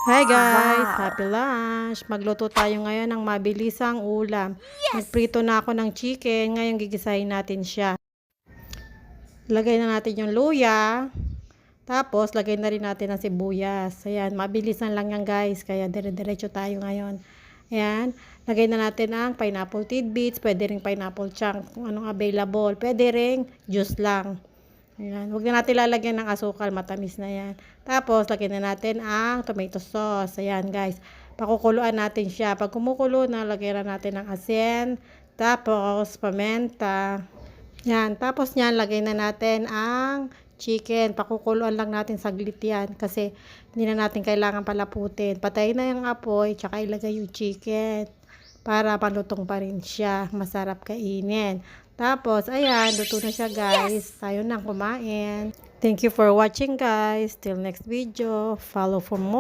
Hi guys! Wow! Happy lunch! Magluto tayo ngayon ng mabilisang ulam. Nagprito na ako ng chicken. Ngayon gigisahin natin siya. Lagay na natin yung luya. Tapos, lagay na rin natin ang sibuyas. Ayan, mabilisan lang yan guys. Kaya dire-diretso tayo ngayon. Ayan, lagay na natin ang pineapple tidbits. Pwede rin pineapple chunk kung anong available. Pwede rin juice lang. Ayan. Huwag na natin lalagyan ng asukal. Matamis na yan. Tapos, lagyan na natin ang tomato sauce. Ayan, guys. Pakukuluan natin siya. Pag kumukulo na, lagyan na natin ng asin. Tapos, pamenta. Yan. Tapos, yan, lagay na natin ang chicken. Pakukuluan lang natin saglit yan. Kasi, hindi na natin kailangan palaputin. Patayin na yung apoy. Tsaka ilagay yung chicken. Para palutong pa rin siya. Masarap kainin. Tapos, ayan, luto na siya guys. Tayo na kumain. Thank you for watching guys. Till next video. Follow for more.